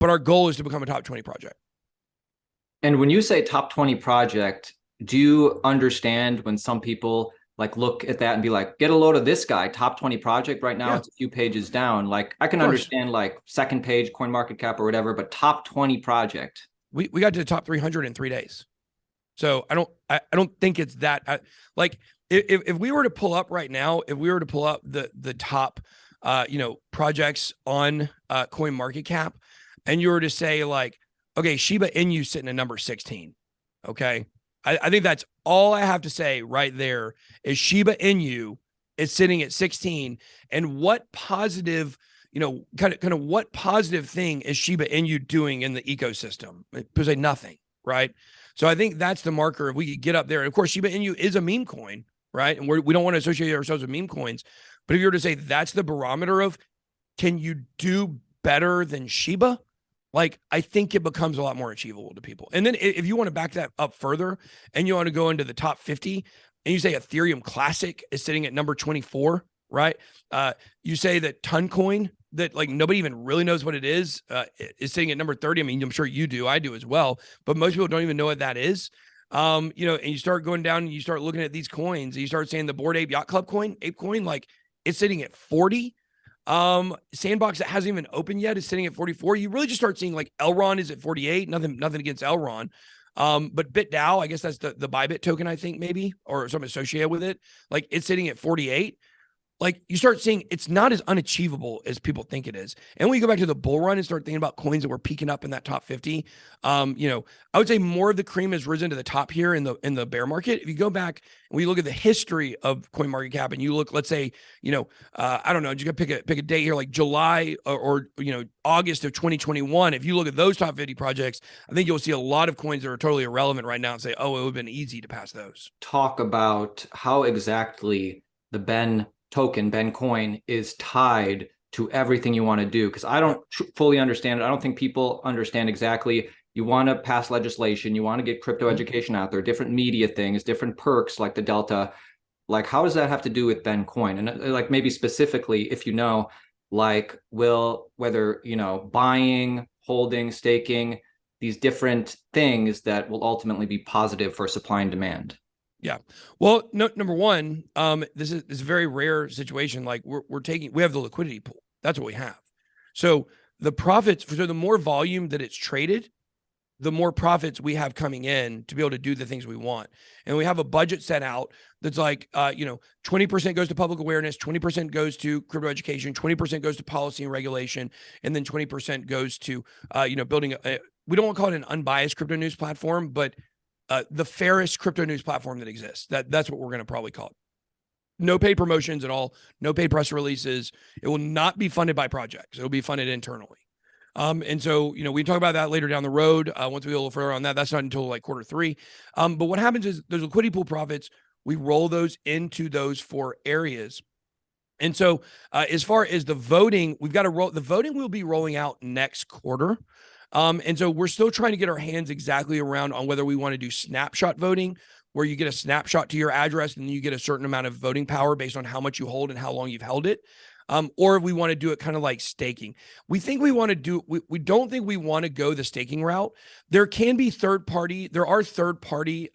but our goal is to become a top 20 project. And when you say top 20 project, do you understand when some people like look at that and be like, get a load of this guy, top 20 project right now, Yeah, it's a few pages down. Like I can of course. understand like second page CoinMarketCap or whatever, but top 20 project. We got to the top 300 in 3 days. So I don't think it's that like if we were to pull up right now, if we were to pull up the top projects on CoinMarketCap, and you were to say like, okay, Shiba Inu sitting at number 16. Okay. I think that's all I have to say right there is Shiba Inu is sitting at 16. And what positive, kind of what positive thing is Shiba Inu doing in the ecosystem? Because like nothing, right? So I think that's the marker. If we could get up there, and of course, Shiba Inu is a meme coin, right? And we don't want to associate ourselves with meme coins. But if you were to say that's the barometer of can you do better than Shiba? Like, I think it becomes a lot more achievable to people. And then if you want to back that up further and you want to go into the top 50 and you say Ethereum Classic is sitting at number 24, right? You say that Toncoin, that like nobody even really knows what it is sitting at number 30. I mean, I'm sure you do, I do as well, but most people don't even know what that is. And you start going down and you start looking at these coins and you start saying the Bored Ape Yacht Club coin, Ape coin, like it's sitting at 40. Sandbox that hasn't even opened yet is sitting at 44. You really just start seeing like Elron is at 48. Nothing against Elron. But BitDAO, I guess that's the Bybit token, I think maybe, or something associated with it. Like it's sitting at 48. Like you start seeing it's not as unachievable as people think it is. And when you go back to the bull run and start thinking about coins that were peaking up in that top 50, I would say more of the cream has risen to the top here in the bear market. If you go back and we look at the history of CoinMarketCap and you look, let's say, I don't know, just gonna pick a date here, like July or August of 2021. If you look at those top 50 projects, I think you'll see a lot of coins that are totally irrelevant right now and say, oh, it would have been easy to pass those. Talk about how exactly the Ben coin is tied to everything you want to do, because I don't fully understand it. I don't think people understand exactly. You want to pass legislation, you want to get crypto education out there, different media things, different perks like the Delta. Like, how does that have to do with Ben coin? And like maybe specifically, if you know, like whether buying, holding, staking, these different things that will ultimately be positive for supply and demand. Yeah. Well, number one, this is a very rare situation. Like we have the liquidity pool. That's what we have. So the profits, so the more volume that it's traded, the more profits we have coming in to be able to do the things we want. And we have a budget set out that's like, 20% goes to public awareness, 20% goes to crypto education, 20% goes to policy and regulation, and then 20% goes to, building we don't want to call it an unbiased crypto news platform, but the fairest crypto news platform that exists. That's what we're going to probably call it. No paid promotions at all. No paid press releases. It will not be funded by projects. It will be funded internally. And so, we talk about that later down the road. Once we go a little further on that, that's not until like Q3. But what happens is those liquidity pool profits, we roll those into those 4 areas. And so as far as the voting, we've got to roll. The voting will be rolling out next quarter. And so we're still trying to get our hands exactly around on whether we want to do snapshot voting, where you get a snapshot to your address and you get a certain amount of voting power based on how much you hold and how long you've held it. Or if we want to do it kind of like staking. We think we want to do, we don't think we want to go the staking route. There are third-party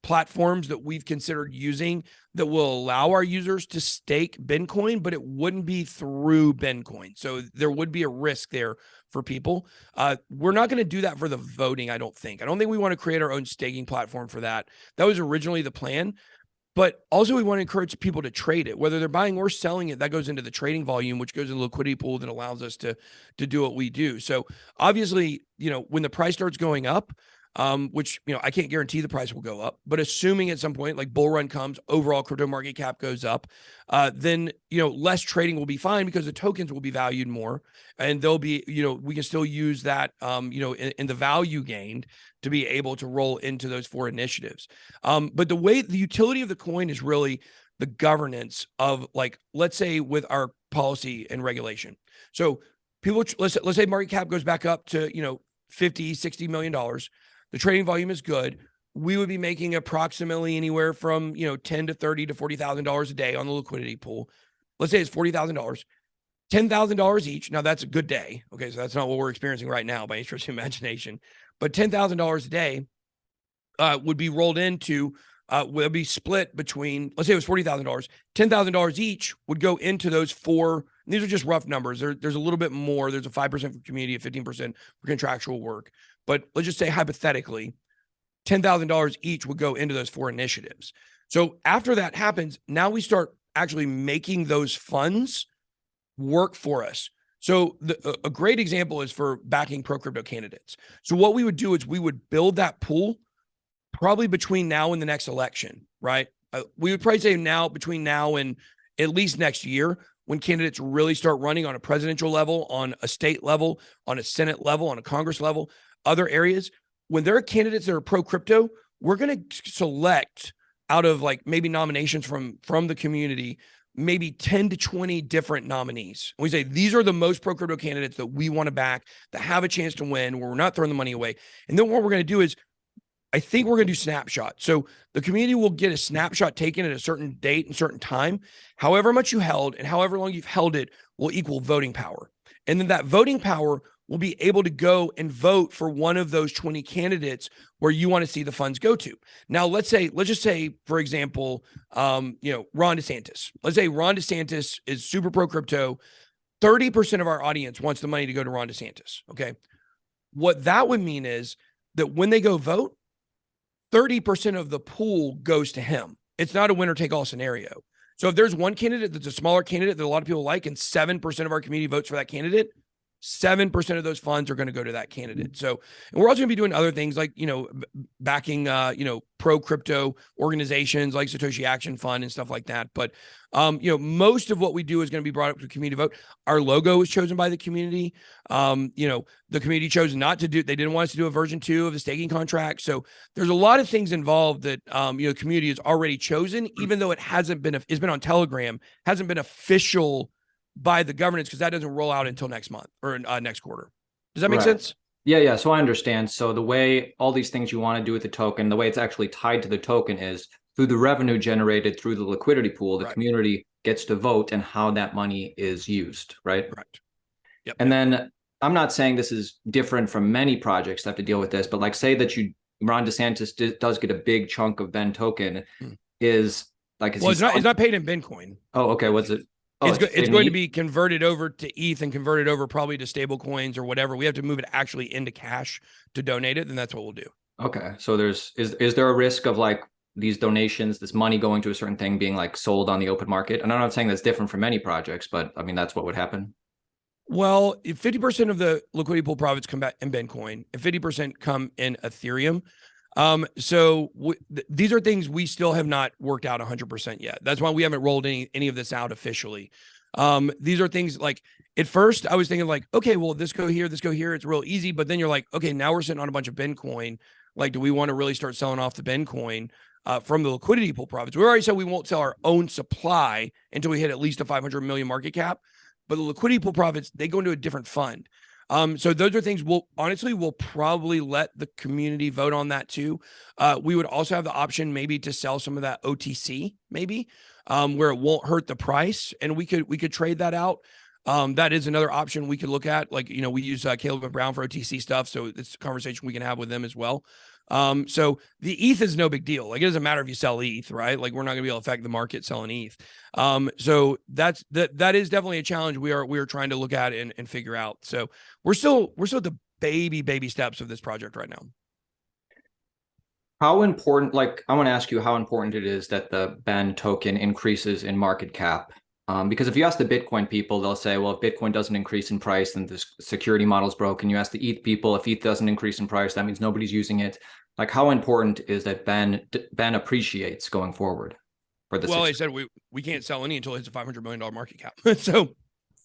platforms that we've considered using that will allow our users to stake Bitcoin, but it wouldn't be through Bitcoin. So there would be a risk there for people. We're not going to do that for the voting, I don't think. I don't think we want to create our own staking platform for that. That was originally the plan. But also we want to encourage people to trade it, whether they're buying or selling it. That goes into the trading volume, which goes in the liquidity pool that allows us to do what we do. So obviously, when the price starts going up, which, I can't guarantee the price will go up, but assuming at some point, like bull run comes, overall crypto market cap goes up, then, less trading will be fine because the tokens will be valued more and they'll be, we can still use that, in the value gained to be able to roll into those 4 initiatives. But the utility of the coin is really the governance of, like, let's say with our policy and regulation. So people, let's say market cap goes back up to, $50-60 million. The trading volume is good. We would be making approximately anywhere from, $10,000 to $30,000 to $40,000 a day on the liquidity pool. Let's say it's $40,000. $10,000 each. Now that's a good day. Okay. So that's not what we're experiencing right now by any stretch of imagination, but $10,000 a day would be rolled into, would be split between, let's say it was $40,000, $10,000 each would go into those four. These are just rough numbers. There's a little bit more. There's a 5% for community, a 15% for contractual work. But let's just say hypothetically, $10,000 each would go into those four initiatives. So after that happens, now we start actually making those funds work for us. So a great example is for backing pro crypto candidates. So what we would do is we would build that pool probably between now and the next election, right? We would probably say between now and at least next year, when candidates really start running on a presidential level, on a state level, on a Senate level, on a Congress level, other areas. When there are candidates that are pro crypto, we're going to select out of like maybe nominations from the community, maybe 10 to 20 different nominees. We say, these are the most pro crypto candidates that we want to back, that have a chance to win, where we're not throwing the money away. And then what we're going to do is, I think we're going to do snapshots. So the community will get a snapshot taken at a certain date and certain time. However much you held and however long you've held it will equal voting power. And then that voting power will be able to go and vote for one of those 20 candidates where you want to see the funds go to. Now, let's just say, for example, Ron DeSantis. Let's say Ron DeSantis is super pro crypto. 30% of our audience wants the money to go to Ron DeSantis. Okay. What that would mean is that when they go vote, 30% of the pool goes to him. It's not a winner take all scenario. So if there's one candidate that's a smaller candidate that a lot of people like, and 7% of our community votes for that candidate, 7% of those funds are going to go to that candidate. So, and we're also going to be doing other things like, backing, pro crypto organizations like Satoshi Action Fund and stuff like that. But, most of what we do is going to be brought up to community vote. Our logo was chosen by the community. The community chose not to do, they didn't want us to do a version 2 of the staking contract. So there's a lot of things involved that, community has already chosen, even though it's been on Telegram, hasn't been official by the governance, because that doesn't roll out until next month or next quarter. Does that make sense? Yeah. So I understand. So the way all these things you want to do with the token, the way it's actually tied to the token is through the revenue generated through the liquidity pool. The community gets to vote and how that money is used, right? Correct. Yep. And then I'm not saying this is different from many projects that have to deal with this, but like say that Ron DeSantis does get a big chunk of Ben token, it's not paid in Bitcoin. Oh, okay. What's it? Oh, it's going to be converted over to ETH and converted over probably to stable coins or whatever. We have to move it actually into cash to donate it, and that's what we'll do. Okay. So is there a risk of like these donations, this money going to a certain thing being like sold on the open market? And I'm not saying that's different from many projects, but I mean, that's what would happen. Well, if 50% of the liquidity pool profits come back in Bitcoin and 50% come in Ethereum. These are things we still have not worked out 100% yet. That's why we haven't rolled any of this out officially. These are things like, at first I was thinking like, okay, well, this go here, it's real easy. But then you're like, okay, now we're sitting on a bunch of Bitcoin. Like, do we want to really start selling off the Bitcoin from the liquidity pool profits? We already said we won't sell our own supply until we hit at least a 500 million market cap. But the liquidity pool profits, they go into a different fund. So those are things we'll probably let the community vote on that too. We would also have the option maybe to sell some of that OTC, maybe, where it won't hurt the price, and we could trade that out. That is another option we could look at. Like, we use Caleb and Brown for OTC stuff, so it's a conversation we can have with them as well. So the ETH is no big deal. Like, it doesn't matter if you sell ETH, right? Like, we're not gonna be able to affect the market selling ETH. So that is definitely a challenge we are trying to look at and figure out. So we're still at the baby steps of this project right now. How important, like, I want to ask you how important it is that the Ben token increases in market cap. Because if you ask the Bitcoin people, they'll say, well, if Bitcoin doesn't increase in price, then the security model is broken. You ask the ETH people, if ETH doesn't increase in price, that means nobody's using it. Like, how important is that Ben appreciates going forward for this? Well, I said we can't sell any until it hits a $500 million market cap. So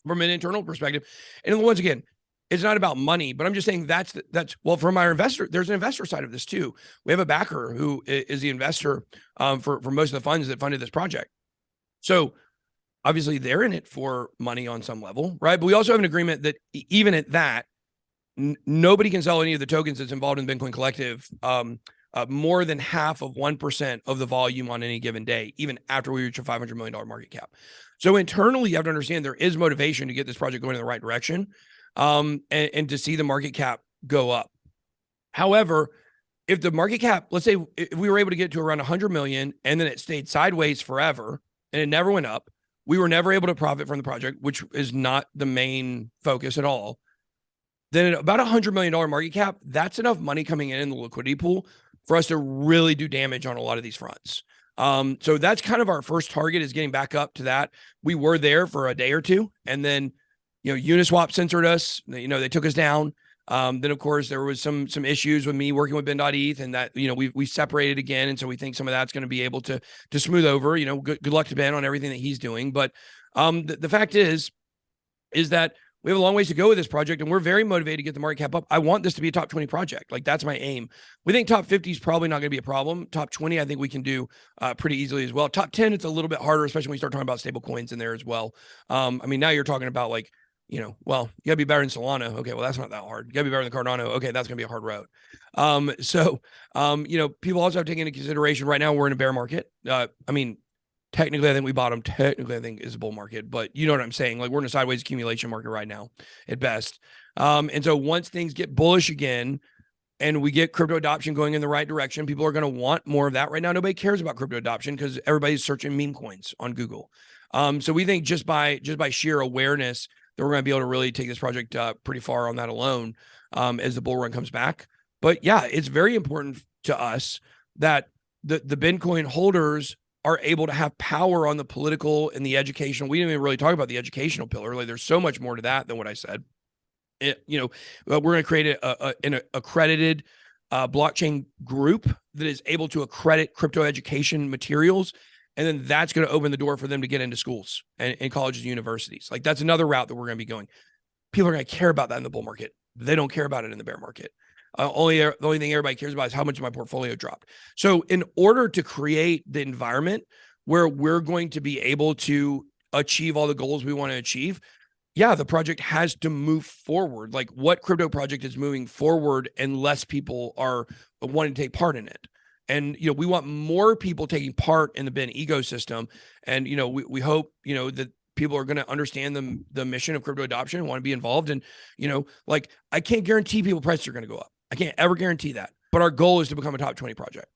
from an internal perspective, and once again, it's not about money, but I'm just saying that's well, from our investor, there's an investor side of this too. We have a backer who is the investor for most of the funds that funded this project. So obviously they're in it for money on some level, right? But we also have an agreement that even at that, nobody can sell any of the tokens that's involved in the Bitcoin Collective more than half of 1% of the volume on any given day, even after we reach a $500 million market cap. So internally, you have to understand there is motivation to get this project going in the right direction, and to see the market cap go up. However, if the market cap, let's say if we were able to get to around 100 million and then it stayed sideways forever and it never went up, we were never able to profit from the project, which is not the main focus at all. Then at about $100 million market cap, that's enough money coming in the liquidity pool for us to really do damage on a lot of these fronts. So that's kind of our first target, is getting back up to that. We were there for a day or two, and then, Uniswap censored us. They took us down. Then of course there was some issues with me working with ben.eth, and that, we separated again. And so we think some of that's going to be able to smooth over. Good luck to Ben on everything that he's doing. But the fact is that we have a long ways to go with this project, and we're very motivated to get the market cap up. I want this to be a top 20 project. Like, that's my aim. We think top 50 is probably not going to be a problem. Top 20, I think we can do pretty easily as well. Top 10, it's a little bit harder, especially when we start talking about stable coins in there as well. Now you're talking about like, well, you gotta be better than Solana. Okay, well, that's not that hard. You gotta be better than Cardano. Okay, that's gonna be a hard road. People also have to take into consideration right now we're in a bear market. Technically, I think we bottomed. Technically, I think is a bull market, but you know what I'm saying? Like, we're in a sideways accumulation market right now at best. And so once things get bullish again and we get crypto adoption going in the right direction, people are going to want more of that. Right now, nobody cares about crypto adoption because everybody's searching meme coins on Google. So we think just by sheer awareness that we're going to be able to really take this project pretty far on that alone, as the bull run comes back. But yeah, it's very important to us that the Bitcoin holders are able to have power on the political and the educational. We didn't even really talk about the educational pillar. Like, there's so much more to that than what I said. We're going to create an accredited blockchain group that is able to accredit crypto education materials. And then that's going to open the door for them to get into schools and colleges and universities. Like, that's another route that we're going to be going. People are going to care about that in the bull market. They don't care about it in the bear market. The only thing everybody cares about is how much my portfolio dropped. So in order to create the environment where we're going to be able to achieve all the goals we want to achieve, yeah, the project has to move forward. Like, what crypto project is moving forward and less people are wanting to take part in it? And, we want more people taking part in the Ben ecosystem. And, we hope, that people are going to understand the mission of crypto adoption and want to be involved. And, I can't guarantee people prices are going to go up. I can't ever guarantee that. But our goal is to become a top 20 project.